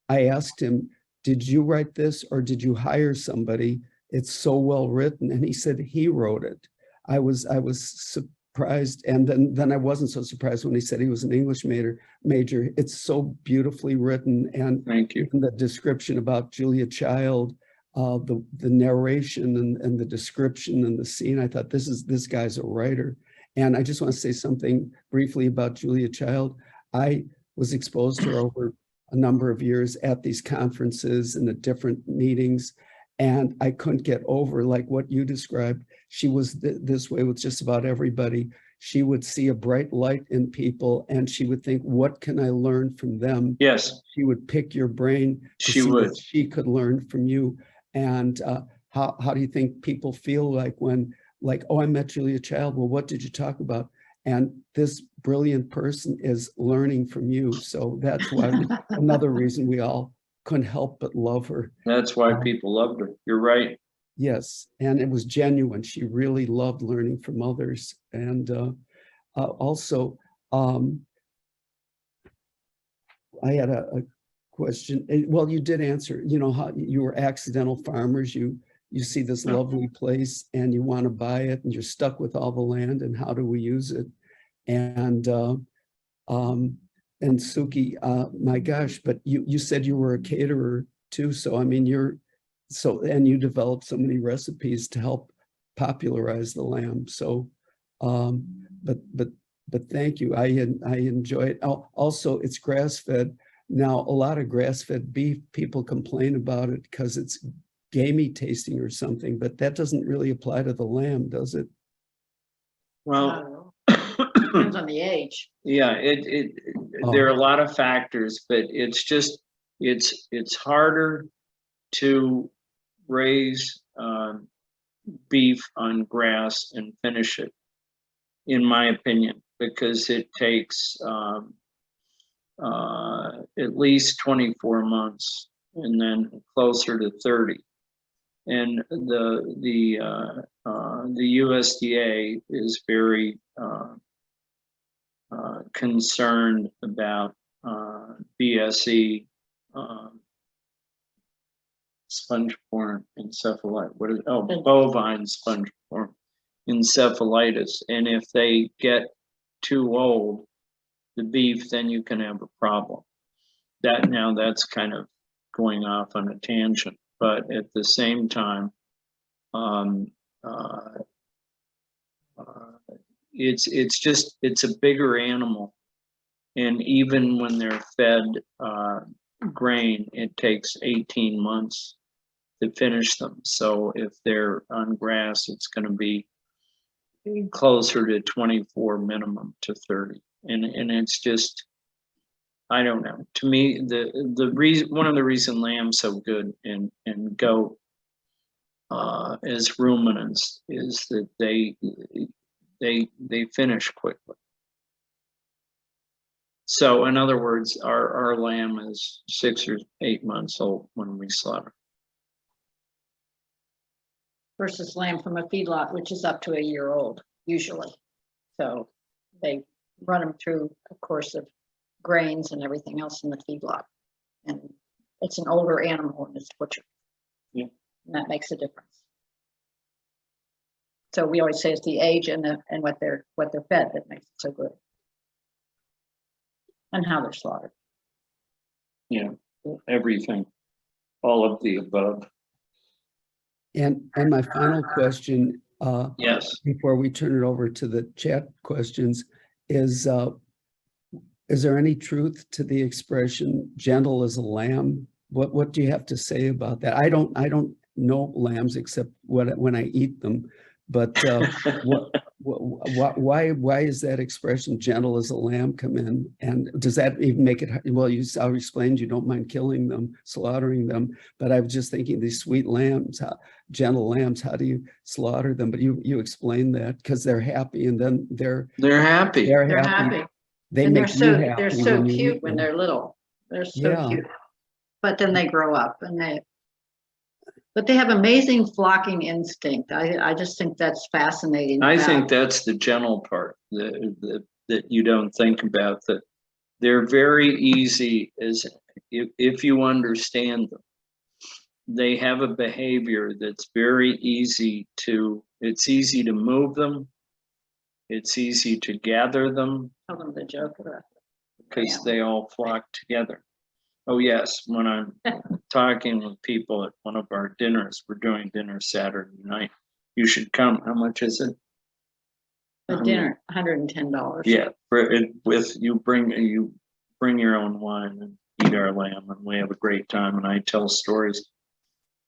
asked him, did you write this or did you hire somebody? It's so well written. And he said he wrote it. I was surprised. And then I wasn't so surprised when he said he was an English major. It's so beautifully written. And thank you. The description about Julia Child, the narration and the description and the scene, I thought this guy's a writer. And I just want to say something briefly about Julia Child. I was exposed to her over a number of years at these conferences and at different meetings. And I couldn't get over, like what you described. She was this way with just about everybody. She would see a bright light in people and she would think, what can I learn from them? Yes, She would pick your brain to she see would. what she could learn from you. And how do you think people feel like when, like, oh, I met Julia Child. Well, what did you talk about? And this brilliant person is learning from you. So that's why another reason we all couldn't help but love her. That's why people loved her. You're right. Yes, and it was genuine. She really loved learning from others. And also, I had a question. Well, you did answer, you know, how you were accidental farmers. You see this lovely place and you want to buy it and you're stuck with all the land and how do we use it? And Sukey, my gosh, but you said you were a caterer too. So, I mean, and you developed so many recipes to help popularize the lamb. So, but thank you. I enjoy it. Also, it's grass-fed. Now, a lot of grass-fed beef, people complain about it because it's gamey tasting or something, but that doesn't really apply to the lamb, does it? Well, Depends on the age. yeah, there are a lot of factors, but it's just, it's harder to raise beef on grass and finish it, in my opinion, because it takes at least 24 months and then closer to 30. And the USDA is very concerned about BSE, spongiform encephalitis. What is it? Oh, bovine spongiform encephalitis. And if they get too old, the beef, then you can have a problem. That's kind of going off on a tangent, but at the same time, it's a bigger animal, and even when they're fed grain, it takes 18 months to finish them. So if they're on grass, it's going to be closer to 24 minimum to 30, and it's just, I don't know. To me, the reason, one of the reasons lamb's so good and goat as ruminants is that they finish quickly. So in other words, our lamb is 6 or 8 months old when we slaughter. Versus lamb from a feedlot, which is up to a year old, usually. So they run them through a course of grains and everything else in the feedlot. And it's an older animal and it's butchered. Yeah. And that makes a difference. So we always say it's the age and what they're fed that makes it so good. And how they're slaughtered. Yeah, everything, all of the above. And my final question, yes, before we turn it over to the chat questions, is there any truth to the expression "gentle as a lamb"? What do you have to say about that? I don't know lambs except when I eat them, but why is that expression "gentle as a lamb" come in? And does that even make it? Well, you explained you don't mind killing them, slaughtering them, but I was just thinking these sweet lambs, gentle lambs. How do you slaughter them? But you explained that because they're happy, and then they're happy. They're happy. They and make they're so cute when they're little. They're so cute. But then they grow up but they have amazing flocking instinct. I just think that's fascinating. I think that's the gentle part that you don't think about, that they're very easy if you understand them. They have a behavior that's very easy it's easy to move them. It's easy to gather them. Tell them the joke about because they all flock together. Oh yes, when I'm talking with people at one of our dinners, we're doing dinner Saturday night. You should come. How much is it? The dinner, $110. Yeah, with you bring your own wine and eat our lamb, and we have a great time, and I tell stories.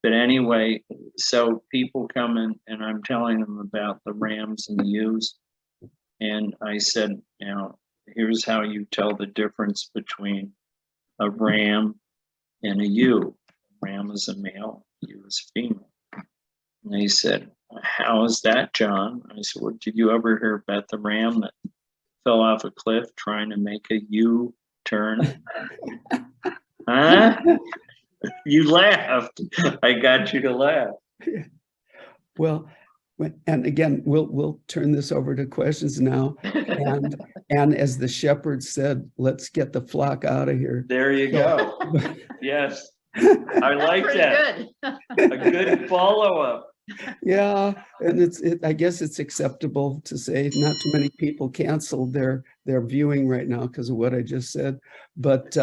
But anyway, so people come in and I'm telling them about the rams and the ewes. And I said, here's how you tell the difference between a ram and a ewe. Ram is a male, ewe is a female. And they said, how is that, John? I said, well, did you ever hear about the ram that fell off a cliff trying to make a ewe turn? Huh? You laughed. I got you to laugh. Well, and again, we'll turn this over to questions now. And as the shepherd said, let's get the flock out of here. There you go. Yes. I like that. Good. A good follow-up. Yeah, and I guess it's acceptable to say not too many people canceled their viewing right now because of what I just said. But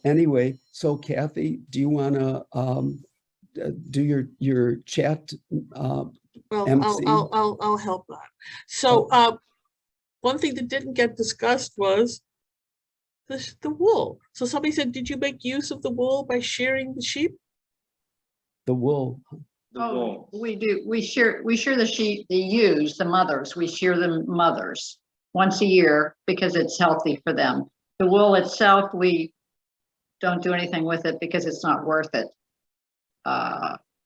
anyway, so Kathy, do you want to do your chat? Well, MC? I'll help that. So one thing that didn't get discussed was the wool. So somebody said, did you make use of the wool by shearing the sheep? The wool. The wool. We do. We shear the sheep, the ewes, the mothers. We shear them mothers once a year because it's healthy for them. The wool itself, we don't do anything with it because it's not worth it.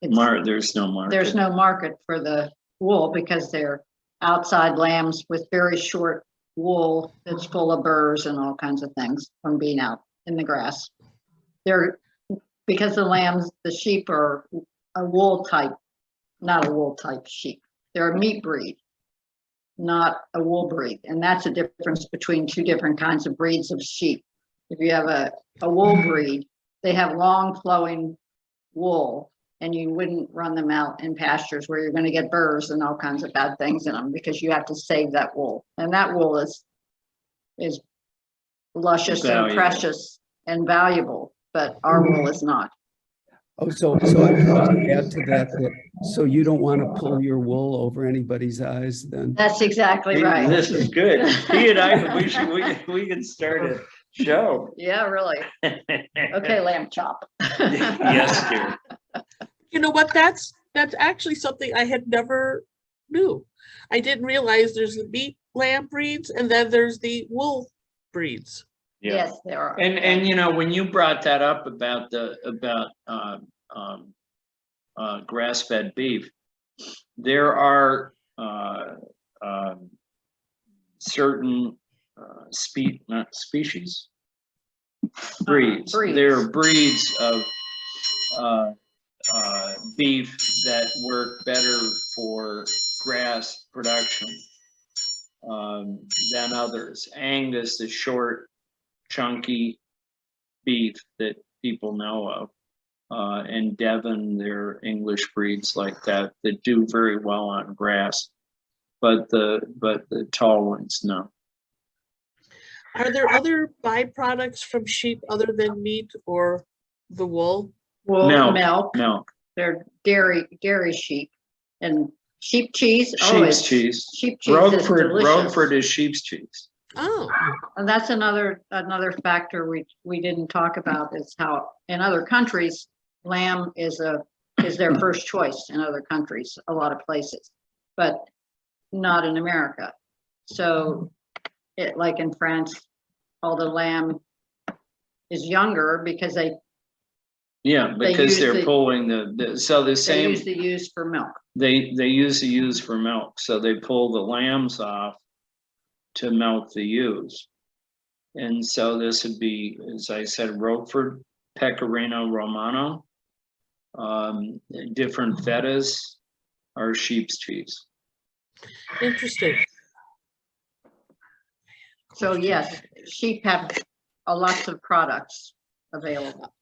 There's no market. There's no market for the wool because they're outside lambs with very short wool that's full of burrs and all kinds of things from being out in the grass. Because the sheep are a wool type, not a wool type sheep. They're a meat breed, not a wool breed. And that's a difference between two different kinds of breeds of sheep. If you have a wool breed, they have long flowing wool, and you wouldn't run them out in pastures where you're going to get burrs and all kinds of bad things in them because you have to save that wool. And that wool is luscious Valuable. and precious and valuable, but our wool is not. Oh, so I want to add to that, so you don't want to pull your wool over anybody's eyes then? That's exactly right. This is good. He and I, we can start a show. Yeah, really. Okay, lamb chop. Yes, dear. You know what? That's actually something I had never knew. I didn't realize there's the meat lamb breeds and then there's the wool breeds. Yeah. Yes, there are. And when you brought that up about grass-fed beef, there are certain species, breeds. Breeds. There are breeds of beef that work better for grass production than others. Angus is short, chunky beef that people know of, and Devon, they're English breeds like that do very well on grass, but the tall ones, no. Are there other byproducts from sheep other than meat or the wool? Wool, Milk. They're dairy sheep and sheep cheese. Sheep's cheese. Sheep cheese is delicious. Roquefort is sheep's cheese. Oh, And that's another factor we didn't talk about is how in other countries lamb is their first choice in other countries, a lot of places, but not in America. So like in France, all the lamb is younger because they're pulling the same. They use the ewes for milk. They use the ewes for milk, so they pull the lambs off to milk the ewes. And so this would be, as I said, Roquefort, Pecorino Romano, different fetas are sheep's cheese. interesting. So yes, sheep have lots of products available.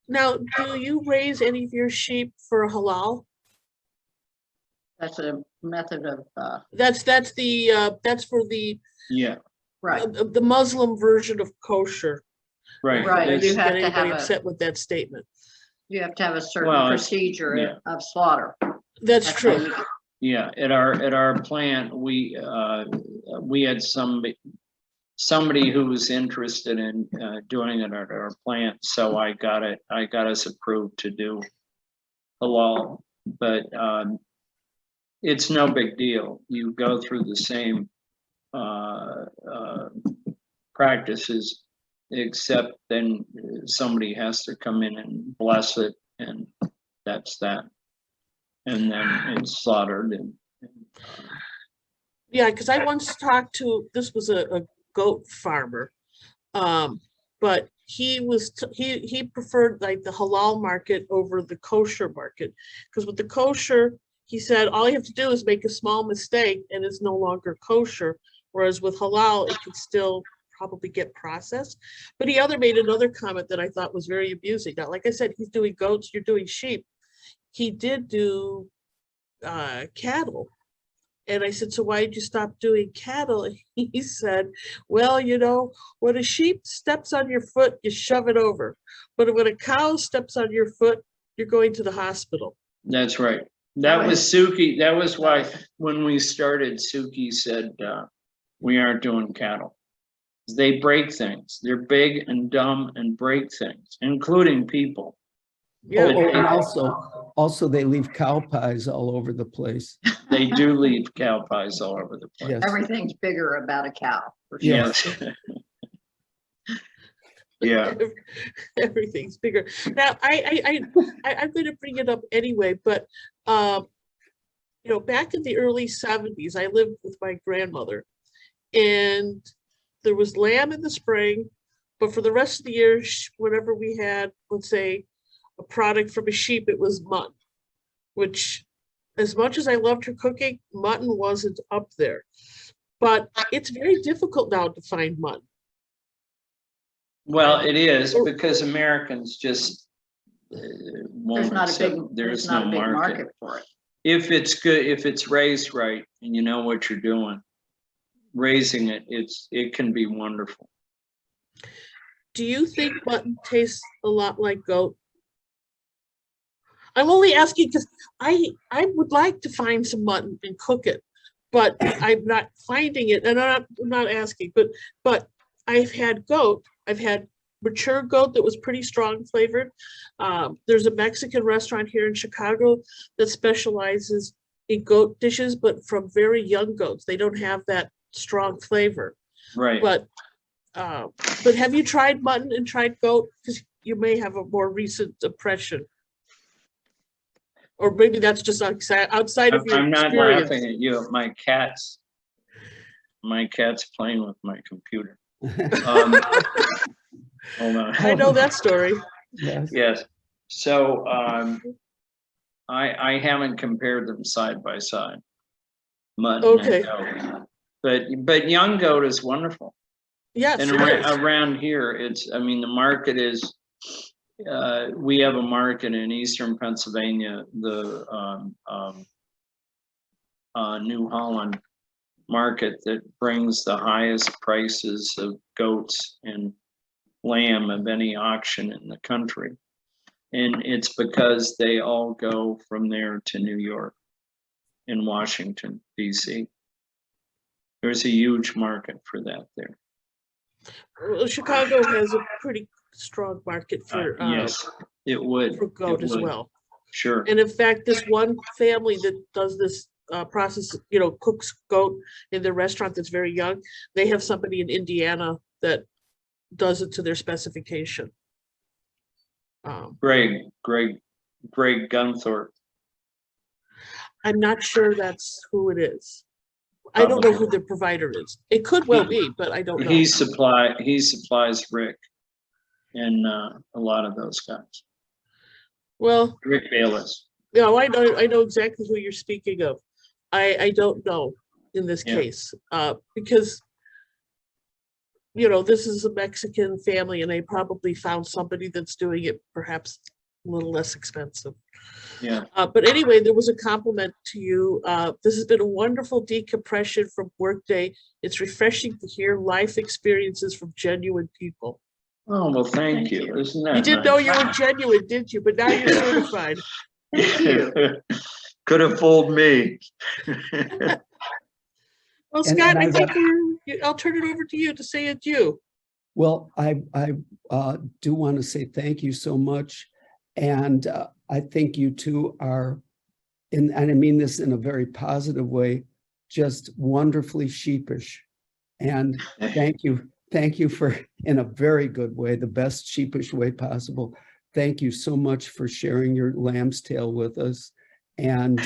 Now, do you raise any of your sheep for halal? That's a method of That's for the Yeah, right. the Muslim version of kosher. right. Right, It's- you Get have to anybody have upset with that statement? You have to have a certain Well, procedure yeah. of slaughter. That's how true. you do it. Yeah, at our plant, we had somebody who was interested in doing it at our plant, so I got us approved to do halal, but it's no big deal. You go through the same practices, except then somebody has to come in and bless it, and that's that. And then it's slaughtered. Yeah, because I once talked to, this was a goat farmer, but he preferred like the halal market over the kosher market, because with the kosher, he said all you have to do is make a small mistake and it's no longer kosher, whereas with halal it can still probably get processed. But he made another comment that I thought was very amusing. Now, like I said, he's doing goats, you're doing sheep. He did do cattle. And I said, so why did you stop doing cattle? And he said, well, you know, when a sheep steps on your foot, you shove it over. But when a cow steps on your foot, you're going to the hospital. That's right. That was Sukey. That was why when we started, Sukey said, we aren't doing cattle. They break things. They're big and dumb and break things, including people. Yeah. And also they leave cow pies all over the place. They do leave cow pies all over the place. Yes. Everything's bigger about a cow. For sure. Yes. Yeah. Everything's bigger. Now, I'm going to bring it up anyway, but you know, back in the early 70s, I lived with my grandmother, and there was lamb in the spring, but for the rest of the year, whenever we had, let's say, a product from a sheep, it was mutton, which, as much as I loved her cooking, mutton wasn't up there. But it's very difficult now to find mutton. Well, it is, because Americans just won't accept. There's no market for it. If it's good, if it's raised right, and you know what you're doing, raising it, it can be wonderful. Do you think mutton tastes a lot like goat? I'm only asking because I would like to find some mutton and cook it, but I'm not finding it. And I'm not asking, but I've had goat. I've had mature goat that was pretty strong flavored. There's a Mexican restaurant here in Chicago that specializes in goat dishes, but from very young goats. They don't have that strong flavor. Right. But have you tried mutton and tried goat? Because you may have a more recent impression. Or maybe that's just outside of your I'm not experience. laughing at you. My cat's playing with my computer. Hold on. I know that story. Yes. Yes. So I haven't compared them side by side. Mutton Okay. and goat. But young goat is wonderful. Yes, And it is. around here, the market is, we have a market in eastern Pennsylvania, the New Holland market, that brings the highest prices of goats and lamb of any auction in the country. And it's because they all go from there to New York and Washington, D.C. There's a huge market for that there. Well, Chicago has a pretty strong market for Yes, it would. for goat as well. Sure. And in fact, this one family that does this process, you know, cooks goat in their restaurant that's very young, they have somebody in Indiana that does it to their specification. Greg Gunthorpe. I'm not sure that's who it is. I don't know who the provider is. It could well be, but I don't know. He supplies Rick and a lot of those guys. Well, Rick Bayless. no, I know exactly who you're speaking of. I don't know in this case, because you know, this is a Mexican family and they probably found somebody that's doing it perhaps a little less expensive. Yeah. But anyway, there was a compliment to you. This has been a wonderful decompression from workday. It's refreshing to hear life experiences from genuine people. Oh, well, thank you. Isn't that You didn't know you were genuine, did you? But now you're certified. Could have fooled me. Well, Scott, I think I'll turn it over to you to say adieu. Well, I do want to say thank you so much. And I think you two are, and I mean this in a very positive way, just wonderfully sheepish. And thank you for, in a very good way, the best sheepish way possible. Thank you so much for sharing your lamb's tail with us. And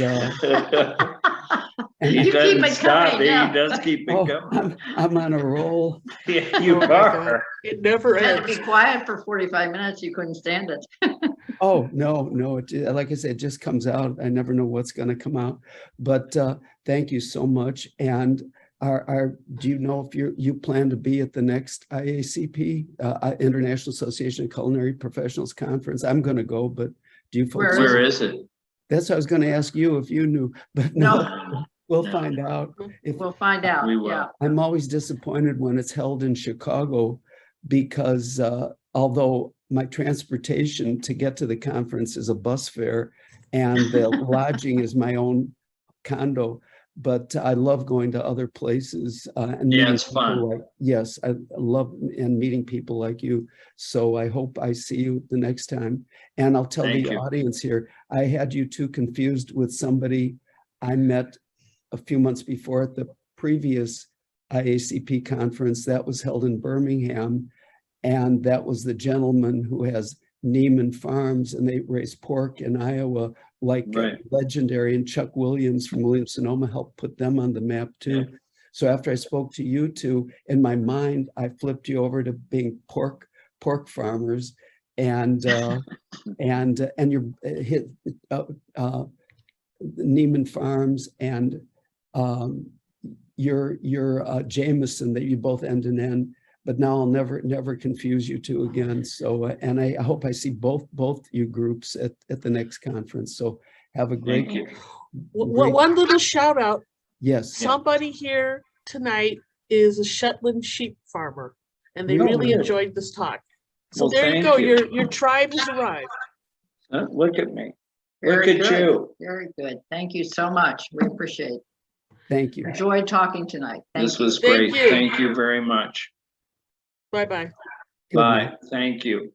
He You keep doesn't it stop. coming, He yeah. does keep it oh, going. I'm on a roll. Yeah, you Oh my God. are. It never You had to be ends. quiet for 45 minutes. You couldn't stand it. Oh, no, like I said, it just comes out. I never know what's going to come out. But thank you so much. And do you know if you plan to be at the next IACP, International Association of Culinary Professionals Conference? I'm going to go, but do you folks? Where is it? That's what I was going to ask you if you knew, but no, we'll No. find out. We'll find out. We will. Yeah. I'm always disappointed when it's held in Chicago because although my transportation to get to the conference is a bus fare and the lodging is my own condo, but I love going to other places and Yeah, meeting it's fun. people like, yes, I love and meeting people like you. So I hope I see you the next time. And I'll tell Thank the you. audience here, I had you two confused with somebody I met a few months before at the previous IACP conference that was held in Birmingham. And that was the gentleman who has Neiman Farms, and they raise pork in Iowa, like Right. legendary, and Chuck Williams from Williams-Sonoma helped put them on the map too. Yeah. So after I spoke to you two, in my mind, I flipped you over to being pork farmers, and you're hit Neiman Farms and your Jamison that you both end in N. But now I'll never confuse you two again. So and I hope I see both you groups at the next conference. So have a great. Thank you. One little shout out. Yes. Somebody here tonight is a Shetland sheep farmer, and they Oh, really good. enjoyed this talk. So Well, there you thank go. you. Your tribe has arrived. Look at me. Very Look at good. you. Very good. Thank you so much. We appreciate it. Thank you. Enjoyed talking tonight. Thank This you. was Thank great. you. Thank you very much. Bye-bye. Good night. Bye. Thank you.